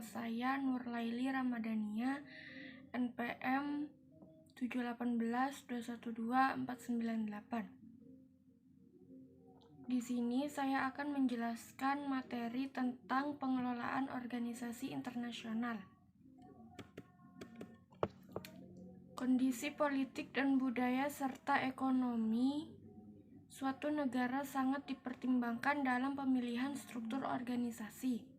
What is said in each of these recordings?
saya Nurlaili Ramadhania, NPM 718212498. Di sini saya akan menjelaskan materi tentang pengelolaan organisasi internasional. Kondisi politik dan budaya serta ekonomi suatu negara sangat dipertimbangkan dalam pemilihan struktur organisasi.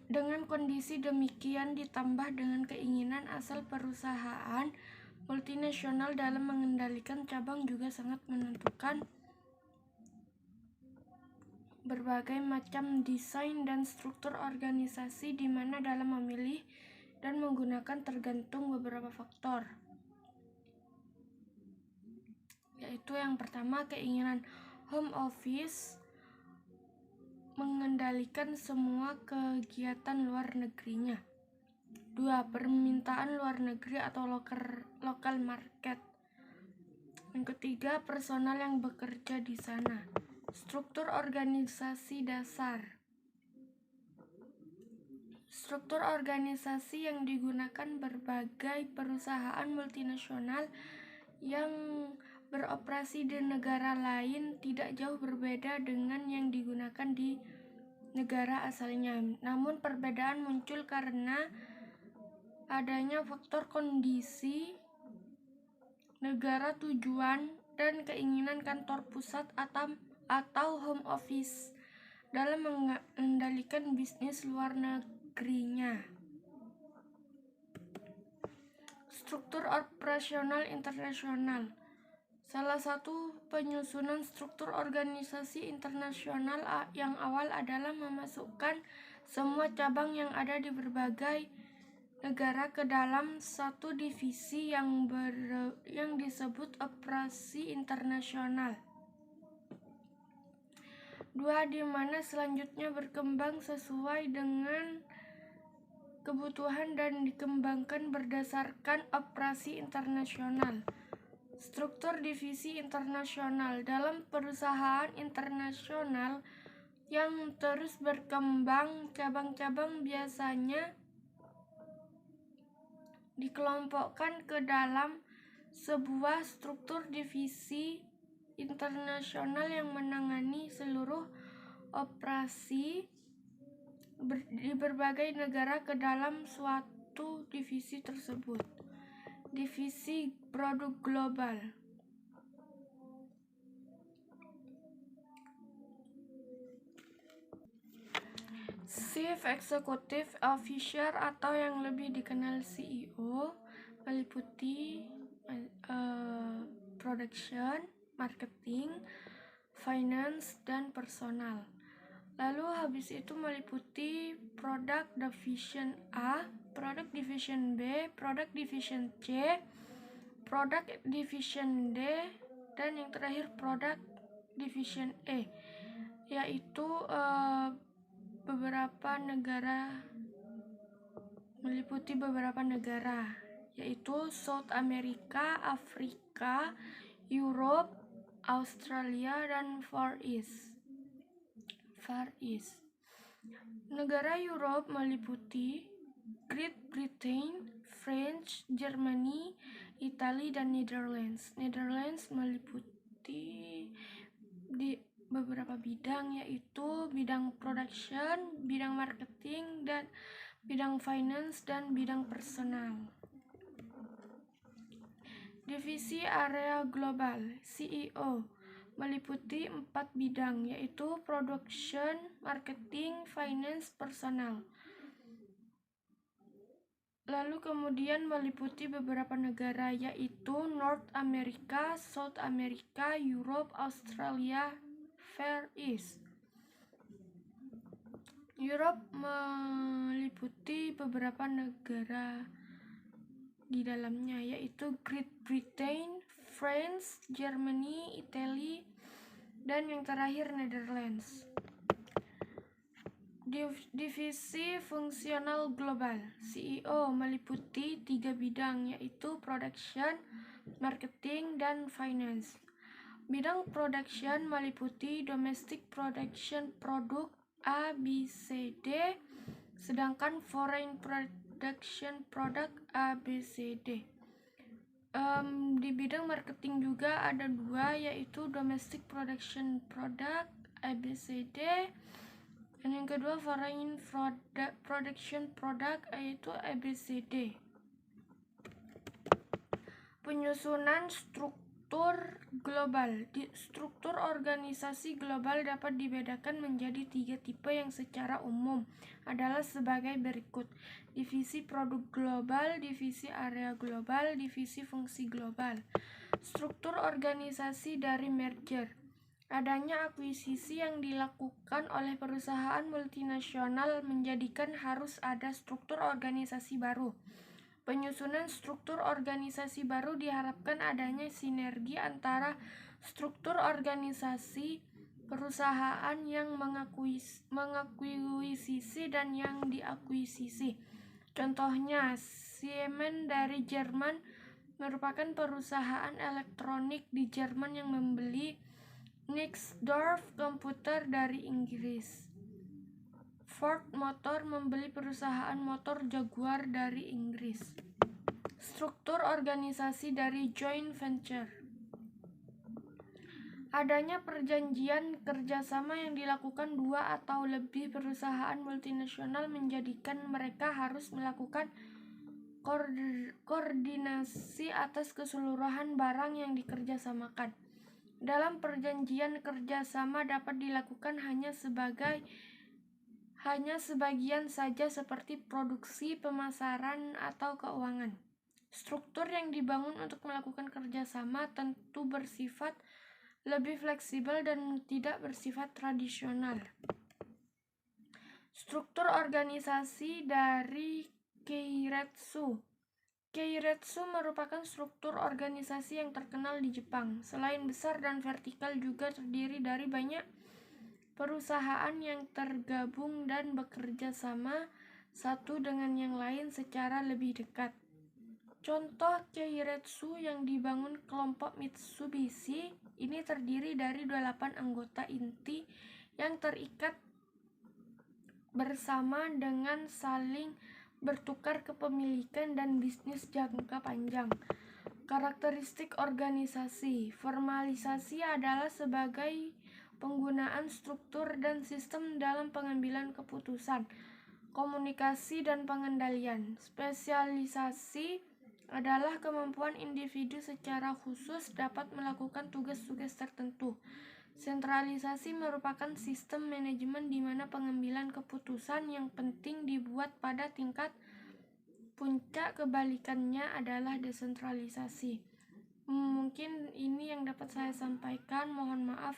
Dengan kondisi demikian ditambah dengan keinginan asal perusahaan multinasional dalam mengendalikan cabang juga sangat menentukan berbagai macam desain dan struktur organisasi di mana dalam memilih dan menggunakan tergantung beberapa faktor. Yaitu yang pertama, keinginan home office mengendalikan semua kegiatan luar negerinya. 2. Permintaan luar negeri atau local market. Yang ketiga, personal yang bekerja di sana. Struktur organisasi dasar. Struktur organisasi yang digunakan berbagai perusahaan multinasional yang beroperasi di negara lain tidak jauh berbeda dengan yang digunakan di negara asalnya. Namun perbedaan muncul karena adanya faktor kondisi negara tujuan dan keinginan kantor pusat atau home office dalam mengendalikan bisnis luar negerinya. Struktur operasional internasional. Salah satu penyusunan struktur organisasi internasional yang awal adalah memasukkan semua cabang yang ada di berbagai negara ke dalam satu divisi yang disebut operasi internasional. 2. Di mana selanjutnya berkembang sesuai dengan kebutuhan dan dikembangkan berdasarkan operasi internasional. Struktur divisi internasional. Dalam perusahaan internasional yang terus berkembang, cabang-cabang biasanya dikelompokkan ke dalam sebuah struktur divisi internasional yang menangani seluruh operasi di berbagai negara ke dalam suatu divisi tersebut. Divisi produk global. Chief Executive Officer atau yang lebih dikenal CEO meliputi production, marketing, finance, dan personal. Lalu habis itu meliputi product division A, product division B, product division C, product division D, dan yang terakhir product division E, yaitu meliputi beberapa negara, yaitu South America, Afrika, Europe, Australia, dan Far East. Negara Europe meliputi Great Britain, France, Germany, Italia, dan Netherlands. Netherlands meliputi di beberapa bidang, yaitu bidang production, bidang marketing, dan bidang finance, dan bidang personal. Divisi area global CEO meliputi 4 bidang, yaitu production, marketing, finance, personal. Lalu kemudian meliputi beberapa negara, yaitu North America, South America, Europe, Australia, Far East. Europe meliputi beberapa negara di dalamnya, yaitu Great Britain, France, Germany, Italia, dan yang terakhir Netherlands. Divisi fungsional global CEO meliputi 3 bidang, yaitu production, marketing, dan finance. Bidang production meliputi domestic production produk A, B, C, D, Sedangkan Foreign Production Product ABCD. Di bidang marketing juga ada dua, yaitu Domestic Production Product ABCD, dan yang kedua Foreign Production Product yaitu ABCD. Penyusunan struktur global. Struktur organisasi global dapat dibedakan menjadi 3 tipe yang secara umum adalah sebagai berikut: divisi produk global, divisi area global, divisi fungsi global. Struktur organisasi dari merger. Adanya akuisisi yang dilakukan oleh perusahaan multinasional menjadikan harus ada struktur organisasi baru. Penyusunan struktur organisasi baru diharapkan adanya sinergi antara struktur organisasi perusahaan yang mengakuisisi dan yang diakuisisi. Contohnya, Siemens dari Jerman merupakan perusahaan elektronik di Jerman yang membeli Nixdorf Komputer dari Inggris. Ford Motor membeli perusahaan motor Jaguar dari Inggris. Struktur organisasi dari joint venture. Adanya perjanjian kerjasama yang dilakukan 2 atau lebih perusahaan multinasional menjadikan mereka harus melakukan koordinasi atas keseluruhan barang yang dikerjasamakan. Dalam perjanjian kerjasama dapat dilakukan hanya sebagian saja seperti produksi, pemasaran, atau keuangan. Struktur yang dibangun untuk melakukan kerjasama tentu bersifat lebih fleksibel dan tidak bersifat tradisional. Struktur organisasi dari Keiretsu. Keiretsu merupakan struktur organisasi yang terkenal di Jepang. Selain besar dan vertikal, juga terdiri dari banyak perusahaan yang tergabung dan bekerja sama satu dengan yang lain secara lebih dekat. Contoh Keiretsu yang dibangun kelompok Mitsubishi ini terdiri dari 8 anggota inti yang terikat bersama dengan saling bertukar kepemilikan dan bisnis jangka panjang. Karakteristik organisasi. Formalisasi adalah sebagai penggunaan struktur dan sistem dalam pengambilan keputusan, komunikasi, dan pengendalian. Spesialisasi adalah kemampuan individu secara khusus dapat melakukan tugas-tugas tertentu. Sentralisasi merupakan sistem manajemen di mana pengambilan keputusan yang penting dibuat pada tingkat puncak. Kebalikannya adalah desentralisasi. Mungkin ini yang dapat saya sampaikan. Mohon maaf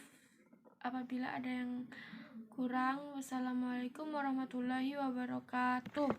apabila ada yang kurang. Wassalamualaikum warahmatullahi wabarakatuh.